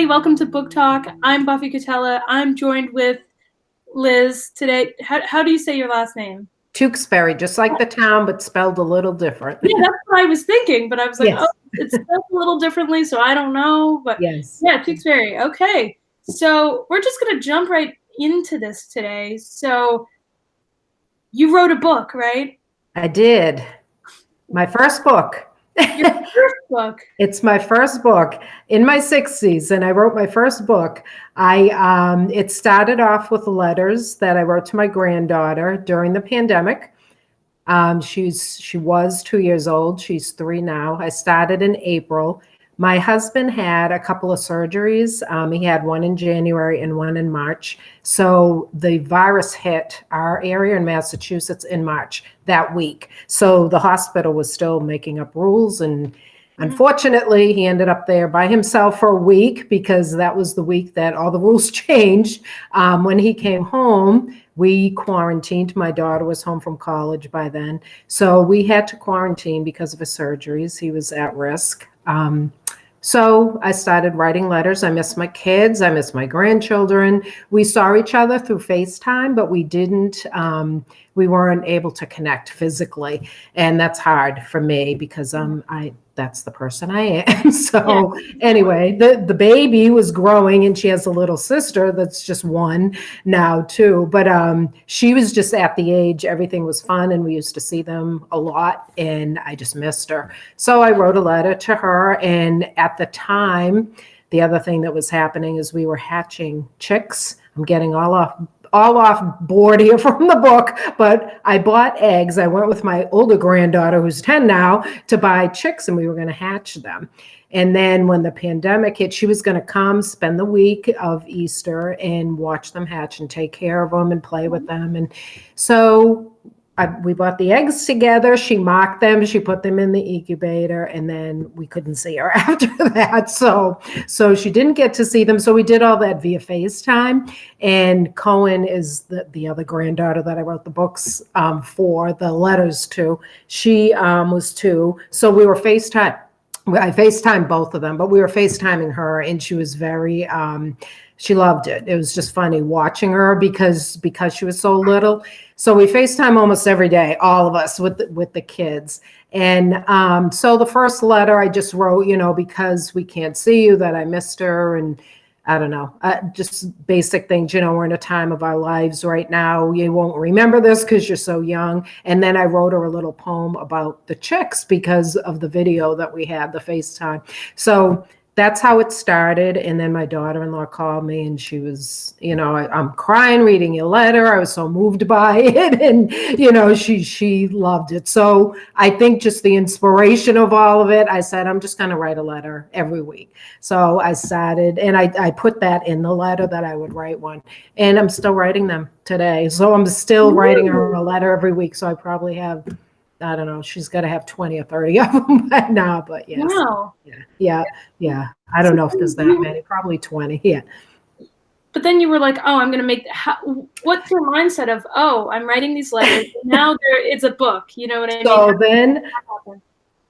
Welcome to Book Talk. I'm Buffy Catella. I'm joined with Liz today. How do you say your last name? Tewksbary, just like the town, but spelled a little different. Yeah, that's what I was thinking, but I was like, yes. Oh, it's spelled a little differently, so I don't know. But yes. Yeah, Tewksbary. Okay. So we're just going to jump right into this today. So you wrote a book, right? I did. My first book. Your first book. It's my first book. In my 60s, and I wrote my first book. It started off with letters that I wrote to my granddaughter during the pandemic. She was 2 years old. She's 3 now. I started in April. My husband had a couple of surgeries. He had one in January and one in March. So the virus hit our area in Massachusetts in March that week. So the hospital was still making up rules. And unfortunately, he ended up there by himself for a week because that was the week that all the rules changed. When he came home, we quarantined. My daughter was home from college by then. So we had to quarantine because of his surgeries. He was at risk. So I started writing letters. I miss my kids. I miss my grandchildren. We saw each other through FaceTime, but we weren't able to connect physically. And that's hard for me because that's the person I am. So anyway, the baby was growing and she has a little sister that's just 1 now too. But she was just at the age, everything was fun and we used to see them a lot and I just missed her. So I wrote a letter to her, and at the time, the other thing that was happening is we were hatching chicks. I'm getting all off board here from the book, but I bought eggs. I went with my older granddaughter, who's 10 now, to buy chicks, and we were going to hatch them. And then when the pandemic hit, she was going to come spend the week of Easter and watch them hatch and take care of them and play with them. And so we bought the eggs together. She mocked them. She put them in the incubator, and then we couldn't see her after that. So she didn't get to see them. So we did all that via FaceTime. And Cohen is the other granddaughter that I wrote the books for, the letters to. She was 2. So we were FaceTime. I FaceTimed both of them, but we were FaceTiming her, and she was very, she loved it. It was just funny watching her because she was so little. So we FaceTime almost every day, all of us with the kids. And so the first letter I just wrote, because we can't see you, that I missed her. And I don't know, just basic things. We're in a time of our lives right now. You won't remember this because you're so young. And then I wrote her a little poem about the chicks because of the video that we had, the FaceTime. So that's how it started. And then my daughter-in-law called me and she was, I'm crying reading your letter. I was so moved by it. And, she loved it. So I think just the inspiration of all of it, I said, I'm just going to write a letter every week. So I started, and I put that in the letter that I would write one. And I'm still writing them today. So I'm still writing her a letter every week. So I probably have, I don't know, she's got to have 20 or 30 of them by now, but yes. Wow. Yeah. I don't know if there's that many, probably 20. Yeah. But then you were like, oh, I'm going to make, what's your mindset of, oh, I'm writing these letters. Now it's a book. You know what I mean? So then,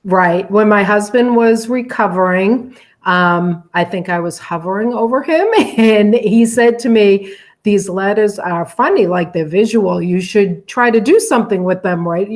right. When my husband was recovering, I think I was hovering over him and he said to me, these letters are funny, like they're visual. You should try to do something with them, right?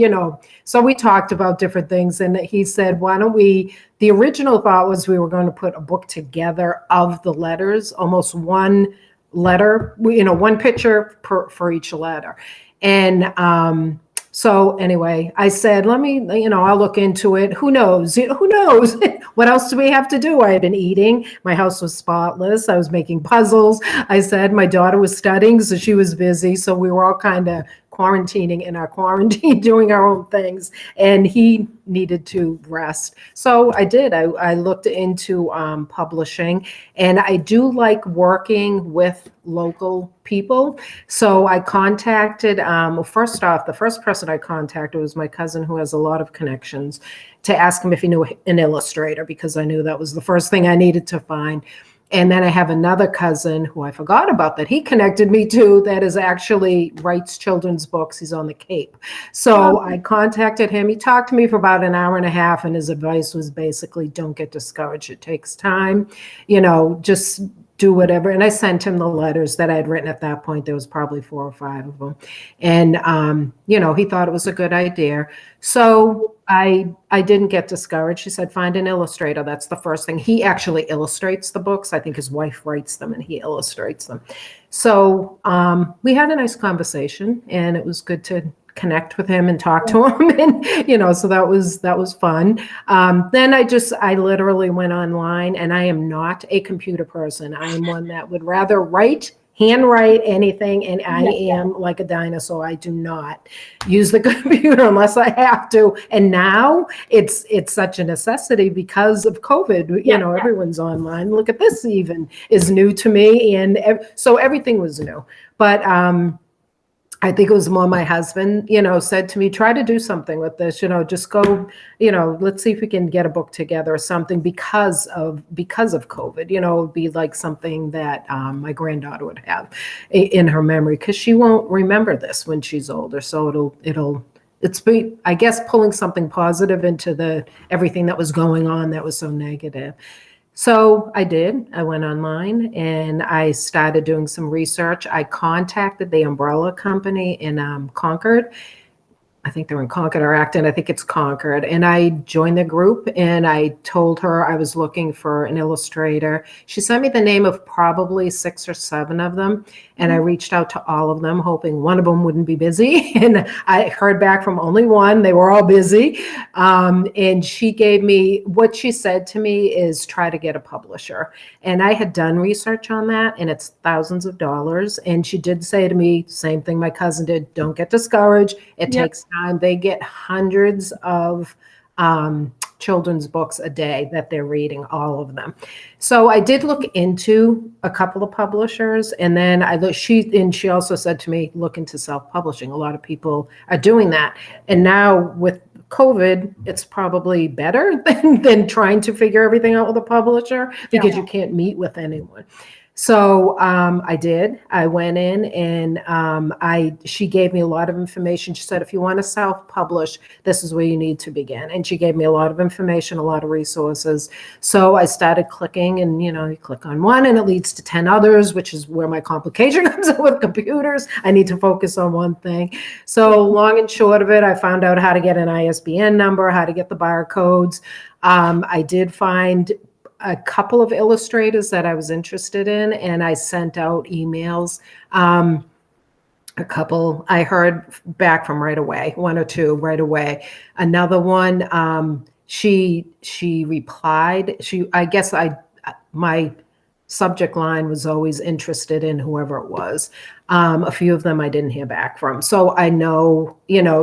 So we talked about different things and he said, why don't the original thought was we were going to put a book together of the letters, almost one letter, one picture for each letter. And So anyway, I said, let me, I'll look into it. Who knows? Who knows? What else do we have to do? I had been eating. My house was spotless. I was making puzzles. I said my daughter was studying, so she was busy. So we were all kind of quarantining in our quarantine, doing our own things. And he needed to rest. So I did. I looked into publishing, and I do like working with local people. So I contacted, well, first off, the first person I contacted was my cousin, who has a lot of connections, to ask him if he knew an illustrator, because I knew that was the first thing I needed to find. And then I have another cousin who I forgot about that he connected me to, that is actually writes children's books. He's on the Cape. So I contacted him. He talked to me for about an hour and a half, and his advice was basically, don't get discouraged. It takes time, just do whatever. And I sent him the letters that I had written at that point. There was probably 4 or 5 of them. And, he thought it was a good idea. So I didn't get discouraged. He said, find an illustrator. That's the first thing. He actually illustrates the books. I think his wife writes them and he illustrates them. So we had a nice conversation, and it was good to connect with him and talk to him. And, so that was fun. Then I literally went online, and I am not a computer person. I am one that would rather handwrite anything, and I am like a dinosaur. I do not use the computer unless I have to. And now it's such a necessity because of COVID. Everyone's online. Look at this, even is new to me, and so everything was new. But I think it was more my husband, said to me, try to do something with this, just go, let's see if we can get a book together or something because of COVID, it would be like something that my granddaughter would have in her memory, because she won't remember this when she's older. So I guess, pulling something positive into everything that was going on that was so negative. So I did. I went online and I started doing some research. I contacted the umbrella company in Concord. I think they're in Concord or Acton. I think it's Concord. And I joined the group, and I told her I was looking for an illustrator. She sent me the name of probably 6 or 7 of them. And I reached out to all of them, hoping one of them wouldn't be busy. And I heard back from only one. They were all busy. And she gave me, what she said to me is, try to get a publisher. And I had done research on that, and it's thousands of dollars. And she did say to me, same thing my cousin did, don't get discouraged. It takes time. They get hundreds of children's books a day that they're reading, all of them. So I did look into a couple of publishers, and then she also said to me, look into self-publishing. A lot of people are doing that. And now with COVID, it's probably better than trying to figure everything out with a publisher, because you can't meet with anyone. So I did. I went in, and she gave me a lot of information. She said, if you want to self-publish, this is where you need to begin. And she gave me a lot of information, a lot of resources. So I started clicking, and you click on one and it leads to 10 others, which is where my complication comes in with computers. I need to focus on one thing. So long and short of it, I found out how to get an ISBN number, how to get the barcodes. I did find a couple of illustrators that I was interested in, and I sent out emails. A couple I heard back from right away, 1 or 2 right away. Another one, she replied. My subject line was always interested in whoever it was. A few of them I didn't hear back from. So I know,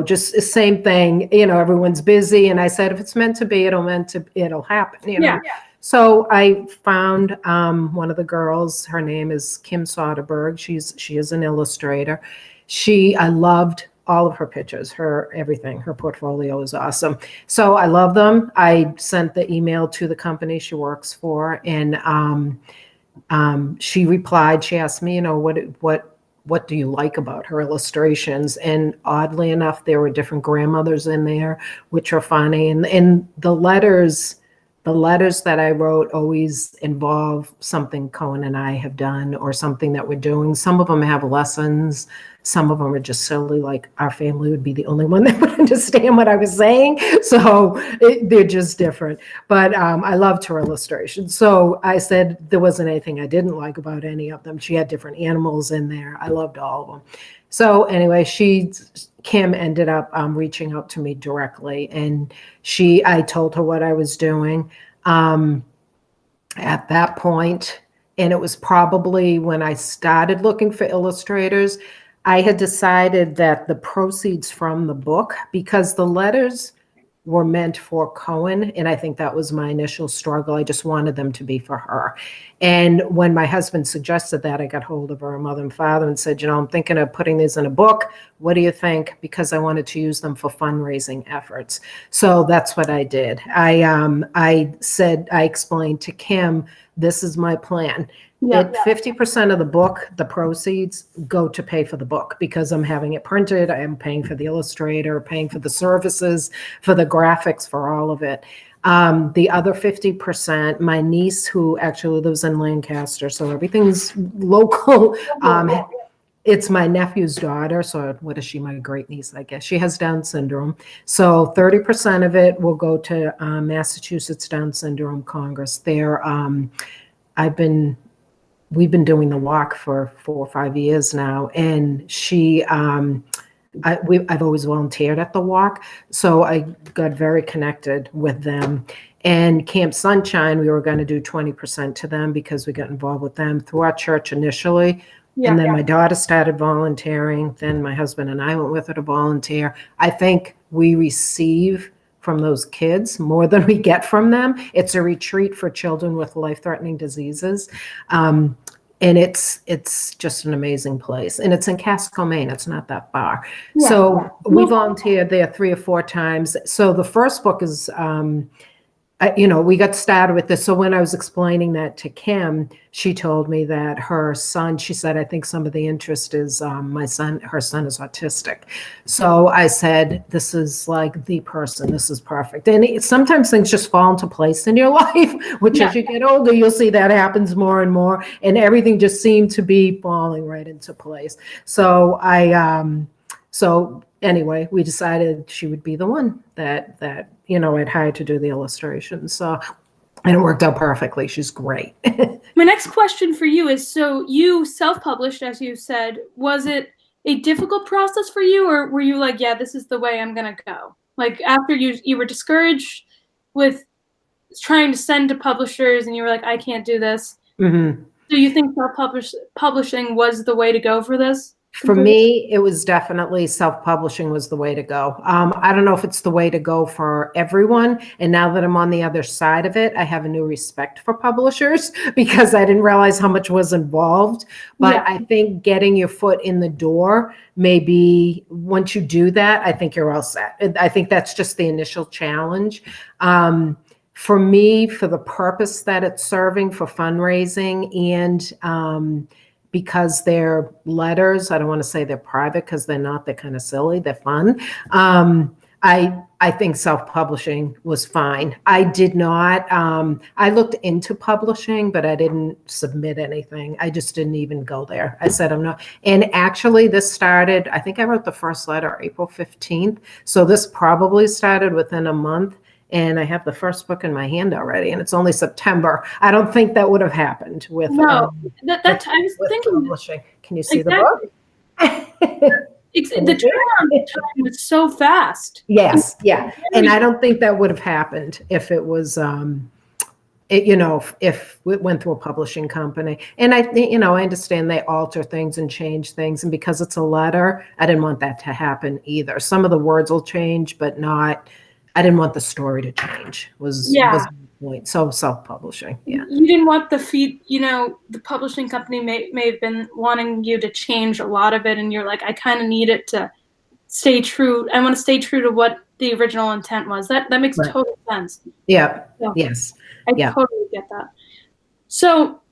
just the same thing, everyone's busy. And I said, if it's meant to be, it'll happen, Yeah. So I found one of the girls. Her name is Kim Soderberg. She is an illustrator. I loved all of her pictures, everything. Her portfolio is awesome. So I love them. I sent the email to the company she works for, and she replied. She asked me, what do you like about her illustrations? And oddly enough, there were different grandmothers in there, which are funny. And the letters that I wrote always involve something Cohen and I have done, or something that we're doing. Some of them have lessons. Some of them are just silly, like our family would be the only one that would understand what I was saying. So they're just different. But I loved her illustrations. So I said there wasn't anything I didn't like about any of them. She had different animals in there. I loved all of them. So anyway, Kim ended up reaching out to me directly, and I told her what I was doing at that point, and it was probably when I started looking for illustrators. I had decided that the proceeds from the book, because the letters were meant for Cohen, and I think that was my initial struggle. I just wanted them to be for her. And when my husband suggested that, I got hold of her mother and father and said, I'm thinking of putting these in a book. What do you think? Because I wanted to use them for fundraising efforts. So that's what I did. I explained to Kim, this is my plan. Yeah. 50% of the book, the proceeds go to pay for the book, because I'm having it printed. I am paying for the illustrator, paying for the services, for the graphics, for all of it. The other 50%, my niece, who actually lives in Lancaster, so everything's local. It's my nephew's daughter. So what is she? My great niece, I guess. She has Down syndrome. So 30% of it will go to Massachusetts Down Syndrome Congress. We've been doing the walk for 4 or 5 years now, and I've always volunteered at the walk, so I got very connected with them. And Camp Sunshine, we were going to do 20% to them because we got involved with them through our church initially. Yeah, and then my daughter started volunteering. Then my husband and I went with her to volunteer. I think we receive from those kids more than we get from them. It's a retreat for children with life-threatening diseases. And it's just an amazing place. And it's in Casco, Maine. It's not that far. Yeah. So we volunteered there 3 or 4 times. So the first book is, we got started with this. So when I was explaining that to Kim, she told me that her son, she said, I think some of the interest is her son is autistic. So I said, this is like the person, this is perfect. And sometimes things just fall into place in your life, which as you get older, you'll see that happens more and more. And everything just seemed to be falling right into place. So anyway, we decided she would be the one that I'd hired to do the illustrations. So, and it worked out perfectly. She's great. My next question for you is, so you self-published, as you said. Was it a difficult process for you, or were you like, yeah, this is the way I'm going to go? Like, after you were discouraged with trying to send to publishers and you were like, I can't do this. Mm-hmm. Do you think self-publishing was the way to go for this? For me, it was definitely self-publishing was the way to go. I don't know if it's the way to go for everyone. And now that I'm on the other side of it, I have a new respect for publishers because I didn't realize how much was involved. But I think getting your foot in the door, maybe once you do that, I think you're all set. I think that's just the initial challenge. For me, for the purpose that it's serving for fundraising and because they're letters, I don't want to say they're private because they're not, they're kind of silly, they're fun. I think self-publishing was fine. I did not, I looked into publishing, but I didn't submit anything. I just didn't even go there. I said, I'm not, and actually this started, I think I wrote the first letter April 15th. So this probably started within a month. And I have the first book in my hand already, and it's only September. I don't think that would have happened with I was thinking publishing. Can you see the book? The turnaround time was so fast. Yes, yeah, and I don't think that would have happened if it was, if it went through a publishing company. And I understand they alter things and change things, and because it's a letter, I didn't want that to happen either. Some of the words will change, but not. I didn't want the story to change. Was the point. So self-publishing. Yeah. You didn't want the publishing company may have been wanting you to change a lot of it, and you're like, I kind of need it to stay true. I want to stay true to what the original intent was. That makes total sense. Yeah. So, yes. I totally get that. So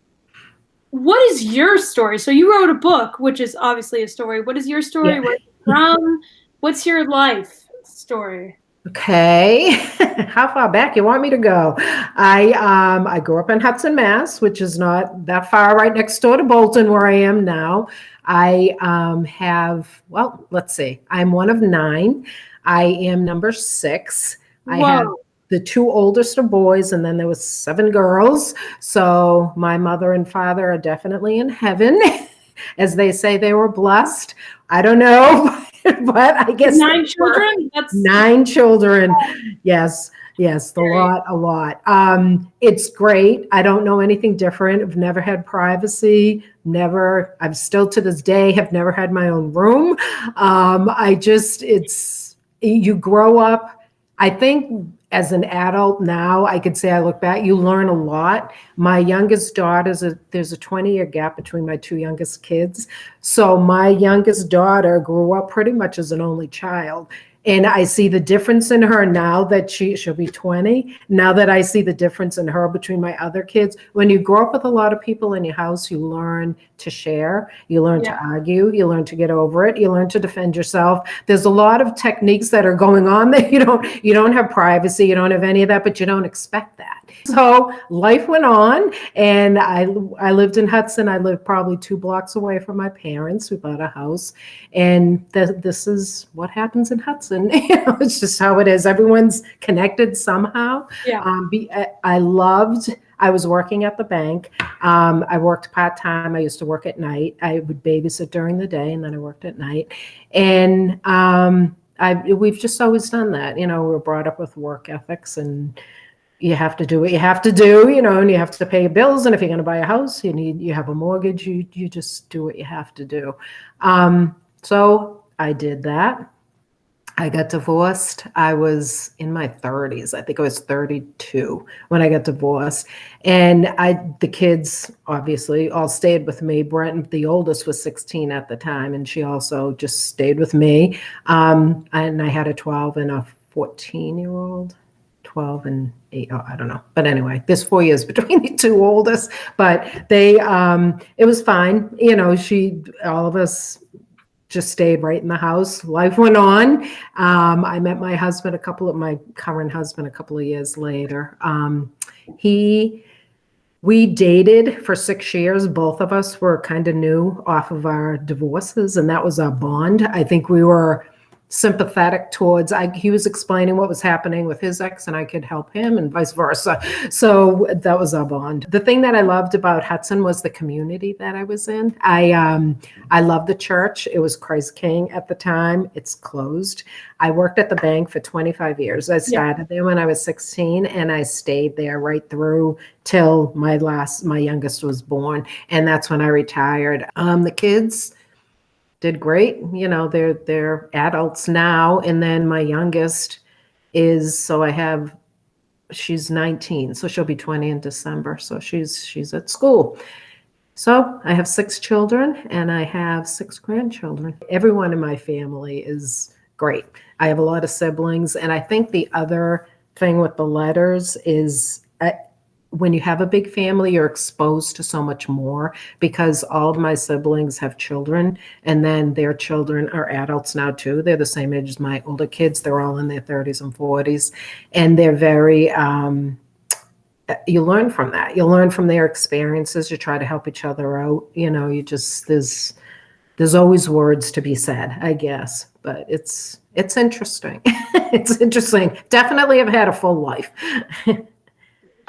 what is your story? So you wrote a book, which is obviously a story. What is your story? Yeah. Where are you from? What's your life story? Okay, how far back you want me to go? I grew up in Hudson, Mass, which is not that far, right next door to Bolton, where I am now. I well, let's see. I'm one of nine. I am number six. I have Whoa. the two oldest are boys, and then there was seven girls. So my mother and father are definitely in heaven, as they say they were blessed. I don't know, but I guess they Nine were. children? That's Nine children. Yes, yes, scary. a lot. It's great. I don't know anything different. I've never had privacy. Never. I'm still to this day have never had my own room. It's you grow up. I think as an adult now, I could say I look back. You learn a lot. My youngest daughter's there's a 20-year gap between my two youngest kids. So my youngest daughter grew up pretty much as an only child. And I see the difference in her now that she'll be 20. Now that I see the difference in her between my other kids. When you grow up with a lot of people in your house, you learn to share, you learn to Yeah. argue, you learn to get over it, you learn to defend yourself. There's a lot of techniques that are going on that you don't have privacy, you don't have any of that, but you don't expect that. So life went on, and I lived in Hudson. I lived probably 2 blocks away from my parents. We bought a house, and this is what happens in Hudson. It's just how it is. Everyone's connected somehow. Yeah. I was working at the bank. I worked part-time. I used to work at night. I would babysit during the day, and then I worked at night. And we've just always done that. We were brought up with work ethics, and you have to do what you have to do, and you have to pay your bills. And if you're going to buy a house, you have a mortgage, you just do what you have to do. So I did that. I got divorced. I was in my 30s. I think I was 32 when I got divorced. And the kids obviously all stayed with me. Brent, the oldest, was 16 at the time, and she also just stayed with me. And I had a 12 and a 14-year-old. 12 and 8, oh, I don't know. But anyway, there's 4 years between the two oldest, but it was fine. All of us just stayed right in the house. Life went on. I met my current husband a couple of years later. We dated for 6 years. Both of us were kind of new off of our divorces, and that was our bond. I think we were sympathetic towards, he was explaining what was happening with his ex, and I could help him, and vice versa. So that was our bond. The thing that I loved about Hudson was the community that I was in. I loved the church. It was Christ King at the time. It's closed. I worked at the bank for 25 years. I started there when I was 16, and I stayed there right through till my youngest was born, and that's when I retired. The kids did great. They're adults now. And then my youngest she's 19, so she'll be 20 in December. So she's at school. So I have 6 children, and I have 6 grandchildren. Everyone in my family is great. I have a lot of siblings. And I think the other thing with the letters is, when you have a big family, you're exposed to so much more, because all of my siblings have children, and then their children are adults now too. They're the same age as my older kids. They're all in their 30s and 40s, and they're very, you learn from that. You learn from their experiences. You try to help each other out. There's always words to be said, I guess, but it's interesting. It's interesting. Definitely have had a full life.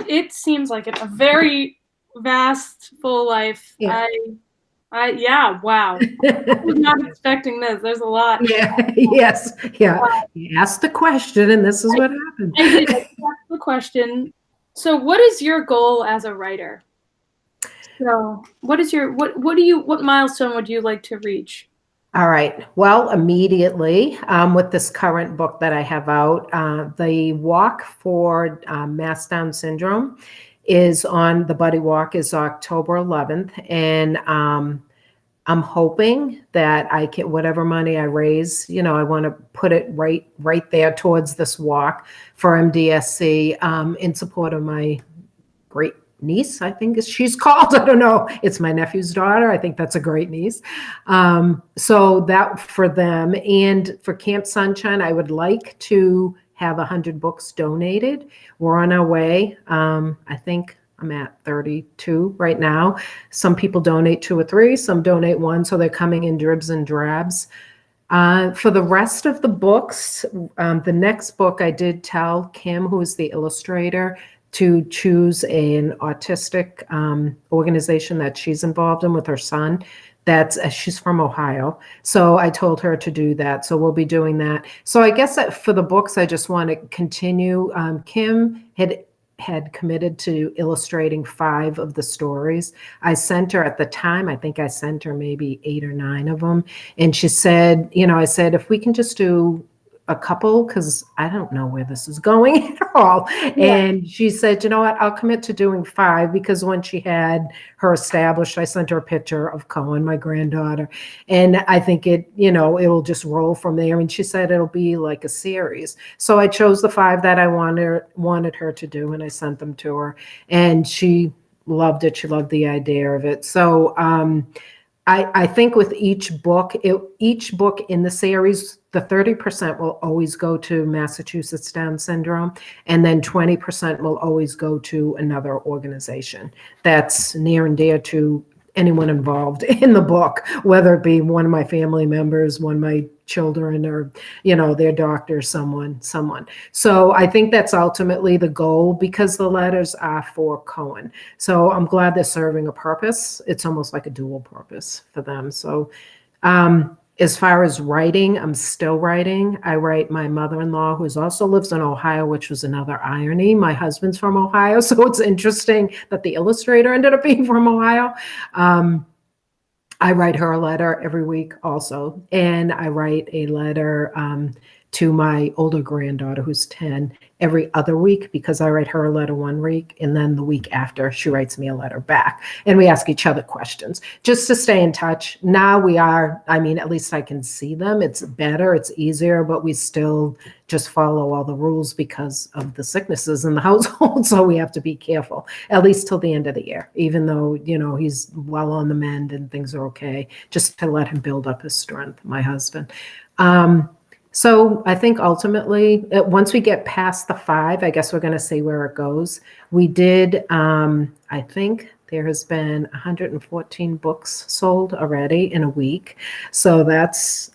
It seems like it. A very vast, full life. Yeah. Yeah, wow. I was not expecting this. There's a lot. Yeah, yes, yeah. You asked the question, and this is what happened. I did ask the question. So what is your goal as a writer? So what milestone would you like to reach? All right. Well, immediately, with this current book that I have out, the walk for Mass Down syndrome the Buddy Walk is October 11th. And I'm hoping that whatever money I raise, I want to put it right there towards this walk for MDSC, in support of my great niece, I think she's called. I don't know. It's my nephew's daughter. I think that's a great niece. So that for them. And for Camp Sunshine, I would like to have 100 books donated. We're on our way. I think I'm at 32 right now. Some people donate 2 or 3, some donate 1, so they're coming in dribs and drabs. For the rest of the books, the next book I did tell Kim, who is the illustrator, to choose an autistic organization that she's involved in with her son. She's from Ohio. So I told her to do that. So we'll be doing that. So I guess that for the books, I just want to continue. Kim had committed to illustrating 5 of the stories. I sent her at the time, I think I sent her maybe 8 or 9 of them. And she said, I said, if we can just do a couple, because I don't know where this is going at all. Yeah. And she said, you know what, I'll commit to doing 5, because when she had her established, I sent her a picture of Cohen, my granddaughter. And I think it'll just roll from there. And she said it'll be like a series. So I chose the 5 that I wanted her to do, and I sent them to her. And she loved it. She loved the idea of it. So I think with each book in the series, the 30% will always go to Massachusetts Down Syndrome, and then 20% will always go to another organization that's near and dear to anyone involved in the book, whether it be one of my family members, one of my children, or their doctor, someone. So I think that's ultimately the goal, because the letters are for Cohen. So I'm glad they're serving a purpose. It's almost like a dual purpose for them. So as far as writing, I'm still writing. I write my mother-in-law, who also lives in Ohio, which was another irony. My husband's from Ohio, so it's interesting that the illustrator ended up being from Ohio. I write her a letter every week also, and I write a letter to my older granddaughter, who's 10, every other week, because I write her a letter one week, and then the week after she writes me a letter back, and we ask each other questions just to stay in touch. Now at least I can see them. It's better, it's easier, but we still just follow all the rules because of the sicknesses in the household. So we have to be careful, at least till the end of the year, even though, he's well on the mend and things are okay, just to let him build up his strength, my husband. So I think ultimately, once we get past the 5, I guess we're going to see where it goes. We did, I think there has been 114 books sold already in a week. So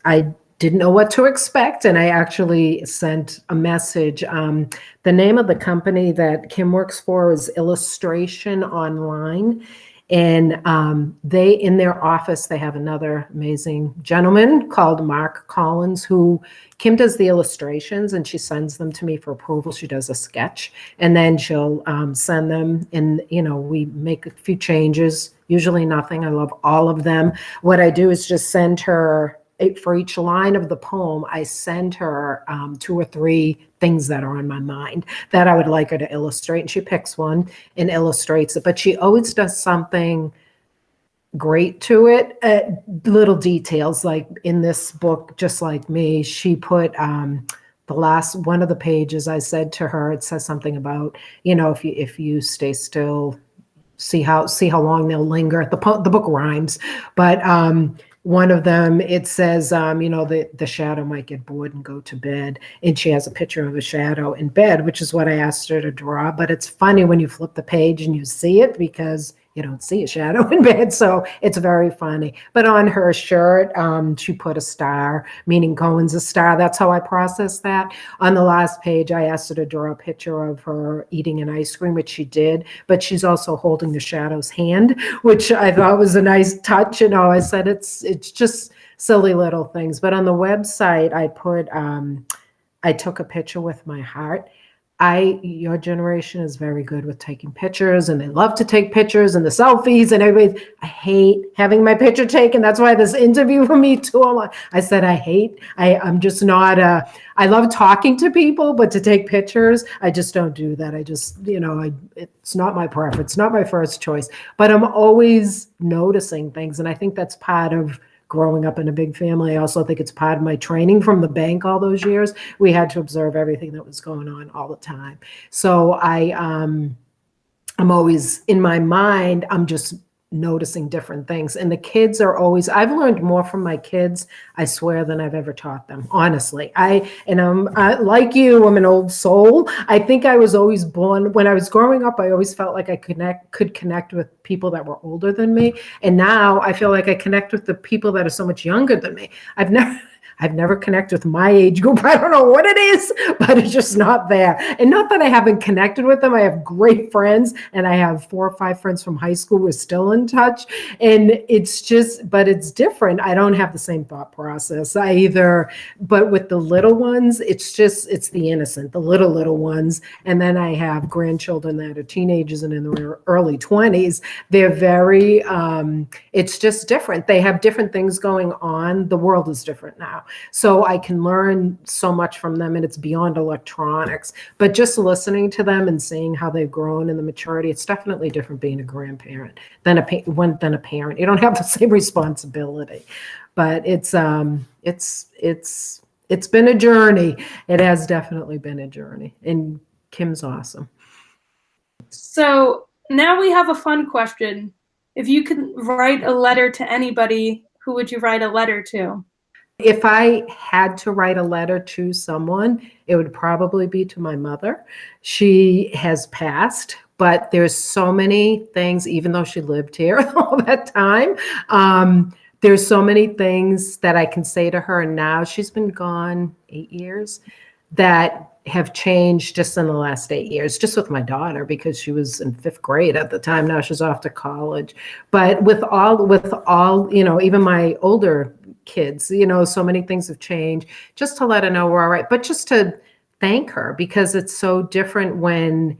I didn't know what to expect. And I actually sent a message. The name of the company that Kim works for is Illustration Online. And in their office, they have another amazing gentleman called Mark Collins, who Kim does the illustrations, and she sends them to me for approval. She does a sketch, and then she'll send them, and we make a few changes, usually nothing. I love all of them. What I do is just send her, for each line of the poem, I send her 2 or 3 things that are on my mind that I would like her to illustrate. And she picks one and illustrates it. But she always does something great to it. Little details, like in this book, Just Like Me, she put the last one of the pages, I said to her, it says something about, if you stay still, see how long they'll linger. The book rhymes, but one of them, it says, the shadow might get bored and go to bed. And she has a picture of a shadow in bed, which is what I asked her to draw. But it's funny when you flip the page and you see it, because you don't see a shadow in bed. So it's very funny. But on her shirt, she put a star, meaning Cohen's a star. That's how I process that. On the last page, I asked her to draw a picture of her eating an ice cream, which she did. But she's also holding the shadow's hand, which I thought was a nice touch. I said it's just silly little things. But on the website, I took a picture with my heart. Your generation is very good with taking pictures, and they love to take pictures and the selfies and everybody. I hate having my picture taken. That's why this interview for me too. I said, I'm just not I love talking to people, but to take pictures, I just don't do that. I just, it's not my preference, not my first choice, but I'm always noticing things. And I think that's part of growing up in a big family. I also think it's part of my training from the bank all those years. We had to observe everything that was going on all the time. So I'm always, in my mind, I'm just noticing different things. And the kids are always, I've learned more from my kids, I swear, than I've ever taught them, honestly. Like you, I'm an old soul. I think I was always born, when I was growing up, I always felt like I could connect with people that were older than me. And now I feel like I connect with the people that are so much younger than me. I've never connected with my age group. I don't know what it is, but it's just not there. And not that I haven't connected with them. I have great friends, and I have 4 or 5 friends from high school. We're still in touch. And but it's different. I don't have the same thought process but with the little ones, it's the innocent, the little ones. And then I have grandchildren that are teenagers and in their early 20s. They're very, it's just different. They have different things going on. The world is different now. So I can learn so much from them, and it's beyond electronics. But just listening to them and seeing how they've grown in the maturity, it's definitely different being a grandparent than a parent. You don't have the same responsibility. But it's been a journey. It has definitely been a journey. And Kim's awesome. So now we have a fun question. If you could write a letter to anybody, who would you write a letter to? If I had to write a letter to someone, it would probably be to my mother. She has passed, but there's so many things, even though she lived here all that time, there's so many things that I can say to her. And now she's been gone 8 years, that have changed just in the last 8 years, just with my daughter, because she was in 5th grade at the time. Now she's off to college. But with all, even my older kids, so many things have changed, just to let her know we're all right. But just to thank her, because it's so different when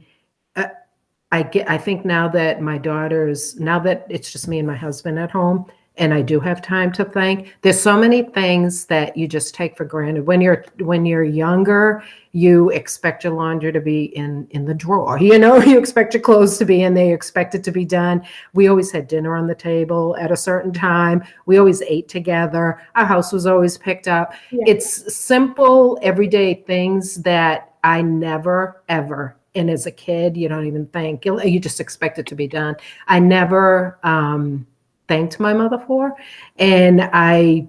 I think now that now that it's just me and my husband at home, and I do have time to think, there's so many things that you just take for granted. When you're younger, you expect your laundry to be in the drawer. You expect your clothes to be in there, you expect it to be done. We always had dinner on the table at a certain time. We always ate together. Our house was always picked up. Yeah. It's simple, everyday things that I never, ever, and as a kid, you don't even think, you just expect it to be done. I never thanked my mother for, and I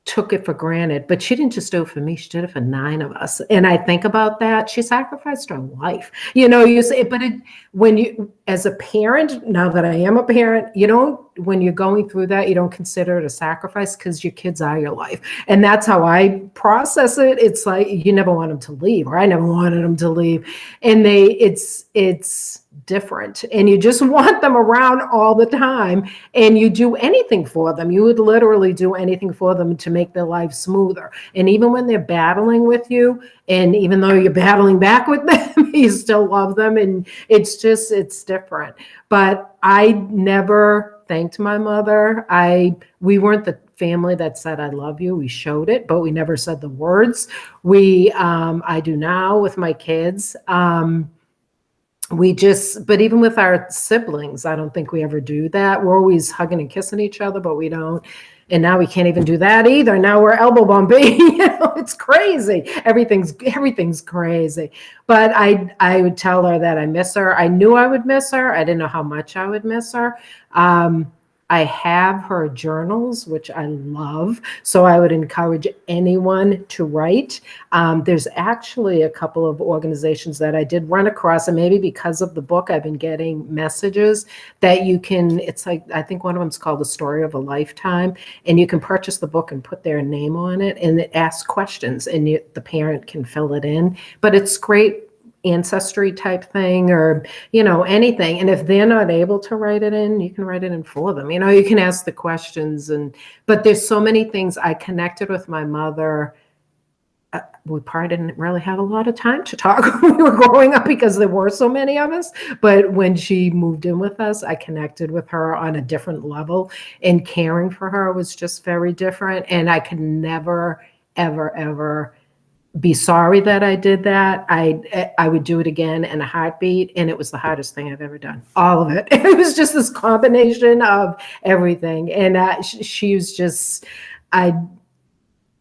took it for granted. But she didn't just do it for me, she did it for 9 of us. And I think about that. She sacrificed her life. You say, but when you, as a parent, now that I am a parent, when you're going through that, you don't consider it a sacrifice, because your kids are your life. And that's how I process it. It's like, you never want them to leave, or I never wanted them to leave. And it's different, and you just want them around all the time, and you do anything for them. You would literally do anything for them to make their life smoother. And even when they're battling with you, and even though you're battling back with them, you still love them. And it's different. But I never thanked my mother. We weren't the family that said, I love you. We showed it, but we never said the words. I do now with my kids. But even with our siblings, I don't think we ever do that. We're always hugging and kissing each other, but we don't. And now we can't even do that either. Now we're elbow bumping. It's crazy. Everything's crazy. But I would tell her that I miss her. I knew I would miss her. I didn't know how much I would miss her. I have her journals, which I love. So I would encourage anyone to write. There's actually a couple of organizations that I did run across, and maybe because of the book, I've been getting messages that it's like, I think one of them is called The Story of a Lifetime, and you can purchase the book and put their name on it, and it asks questions, and the parent can fill it in. But it's great ancestry type thing, or anything. And if they're not able to write it in, you can write it in for them. You can ask the questions. But there's so many things. I connected with my mother. We probably didn't really have a lot of time to talk when we were growing up, because there were so many of us. But when she moved in with us, I connected with her on a different level, and caring for her was just very different. And I could never, ever, ever be sorry that I did that. I would do it again in a heartbeat, and it was the hardest thing I've ever done. All of it. It was just this combination of everything. And she was just,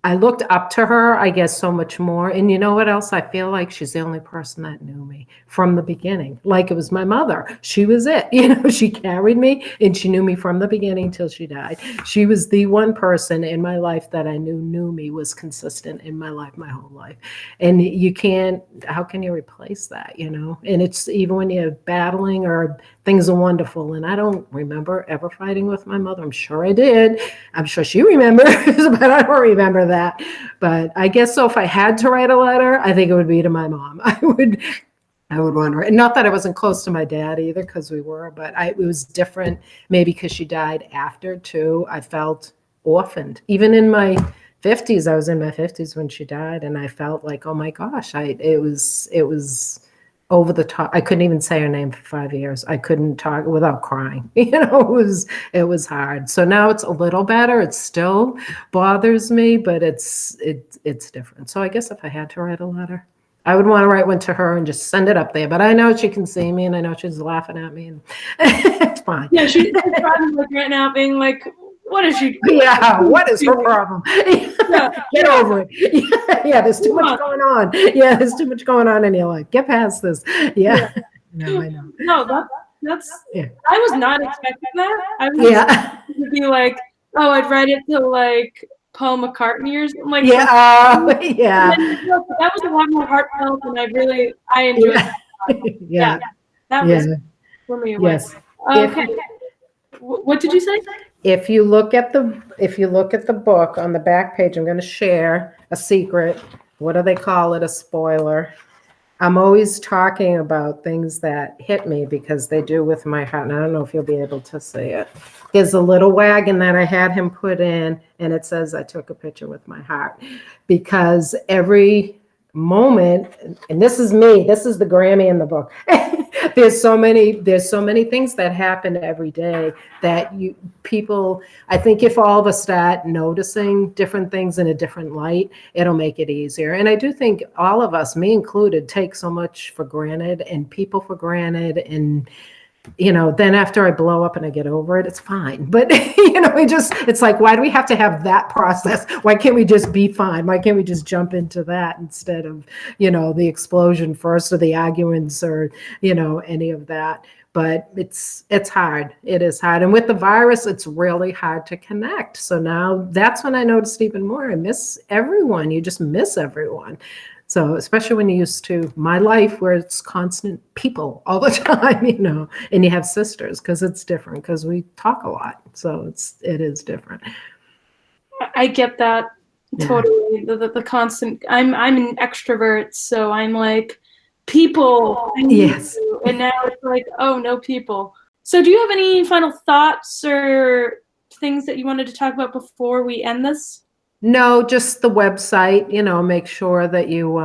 I looked up to her, I guess, so much more. And you know what else? I feel like she's the only person that knew me from the beginning. Like it was my mother. She was it. She carried me and she knew me from the beginning till she died. She was the one person in my life that I knew me, was consistent in my life, my whole life. And you can't, how can you replace that, And it's even when you're battling or things are wonderful. And I don't remember ever fighting with my mother. I'm sure I did. I'm sure she remembers, but I don't remember that. But I guess so if I had to write a letter, I think it would be to my mom. I would want to write. Not that I wasn't close to my dad either, because we were, but it was different, maybe because she died after too. I felt orphaned. Even in my 50s, I was in my 50s when she died, and I felt like, oh my gosh, it was over the top. I couldn't even say her name for 5 years. I couldn't talk without crying. It was hard. So now it's a little better. It still bothers me, but it's different. So I guess if I had to write a letter, I would want to write one to her and just send it up there. But I know she can see me, and I know she's laughing at me, and it's fine. Yeah, she's probably like right now being like, what is she doing? Yeah, what is her problem? Get over it. Yeah, there's too much going on. Yeah, there's too much going on in your life. Get past this. Yeah. No, I know. No, that's Yeah. I was not expecting that. I was to be like, oh, I'd write it to like Paul McCartney or something like that. Yeah. That was a lot more heartfelt, and I enjoyed that. Yeah. That was for me. Yes. Okay. What did you say? If you look at the book on the back page, I'm going to share a secret. What do they call it? A spoiler. I'm always talking about things that hit me because they do with my heart. And I don't know if you'll be able to see it. There's a little wagon that I had him put in, and it says I took a picture with my heart, because every moment, and this is me, this is the Grammy in the book. There's so many things that happen every day that people, I think if all of us start noticing different things in a different light, it'll make it easier. And I do think all of us, me included, take so much for granted and people for granted. And then after I blow up and I get over it, it's fine. But, it's like, why do we have to have that process? Why can't we just be fine? Why can't we just jump into that instead of, the explosion first, or the arguments, or, any of that? But it's hard. It is hard. And with the virus, it's really hard to connect. So now that's when I noticed even more. I miss everyone. You just miss everyone. So especially when you're used to my life where it's constant people all the time, and you have sisters, because it's different, because we talk a lot. So it is different. I get that totally. The constant, I'm an extrovert, so I'm like, people. Yes. And now it's like, oh, no people. So do you have any final thoughts or things that you wanted to talk about before we end this? No, just the website, make sure that you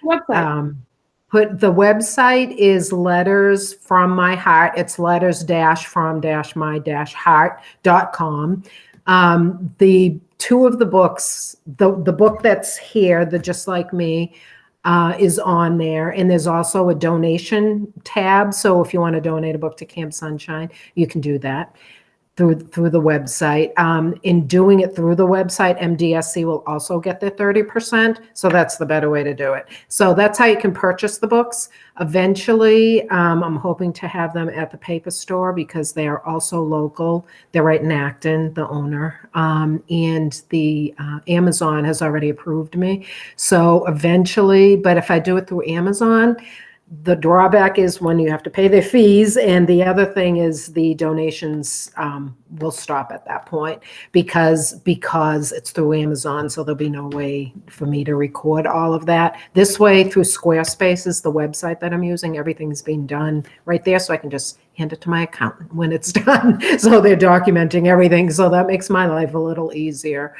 put the website is Letters from My Heart. It's letters-from-my-heart.com. The two of the books, the book that's here, the Just Like Me, is on there. And there's also a donation tab. So if you want to donate a book to Camp Sunshine, you can do that through the website. In doing it through the website, MDSC will also get their 30%. So that's the better way to do it. So that's how you can purchase the books. Eventually, I'm hoping to have them at the paper store, because they are also local. They're right in Acton, the owner. And the Amazon has already approved me. So eventually, but if I do it through Amazon, the drawback is when you have to pay their fees, and the other thing is the donations will stop at that point, because it's through Amazon, so there'll be no way for me to record all of that. This way, through Squarespace is the website that I'm using, everything's being done right there, so I can just hand it to my accountant when it's done. So they're documenting everything, so that makes my life a little easier.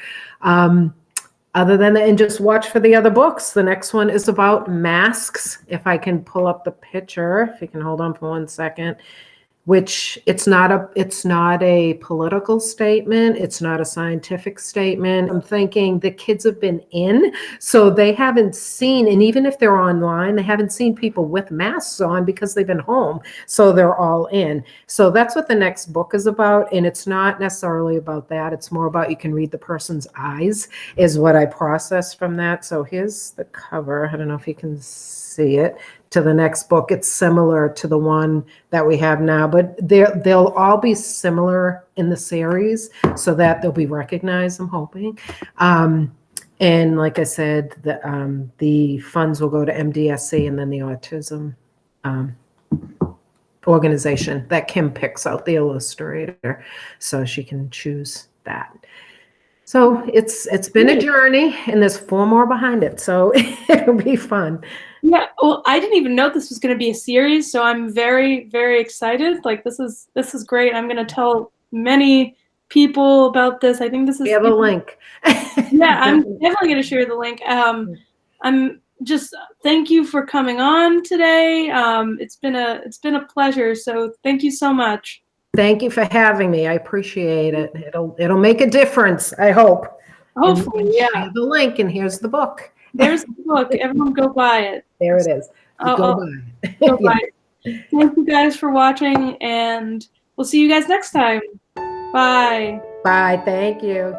Other than that, and just watch for the other books. The next one is about masks. If I can pull up the picture, if you can hold on for 1 second. which it's not a political statement. It's not a scientific statement. I'm thinking the kids have been in, so they haven't seen, and even if they're online, they haven't seen people with masks on because they've been home. So they're all in. So that's what the next book is about. And it's not necessarily about that. It's more about you can read the person's eyes is what I process from that. So here's the cover. I don't know if you can see it. To the next book, it's similar to the one that we have now, but they'll all be similar in the series so that they'll be recognized, I'm hoping. And like I said, the funds will go to MDSC and then the autism organization that Kim picks out, the illustrator, so she can choose that. So it's been a journey, and there's 4 more behind it, so it'll be fun. Yeah, well, I didn't even know this was going to be a series, so I'm very, very excited. Like this is great. I'm going to tell many people about this. I think this is We have a link. Yeah, I'm definitely going to share the link. I'm just thank you for coming on today. It's been a pleasure. So thank you so much. Thank you for having me. I appreciate it. It'll make a difference, I hope. Hopefully, yeah. Share the link, and here's the book. There's the book. Everyone go buy it. There it is. Go buy it. Go buy it. Thank you guys for watching, and we'll see you guys next time. Bye. Bye. Thank you.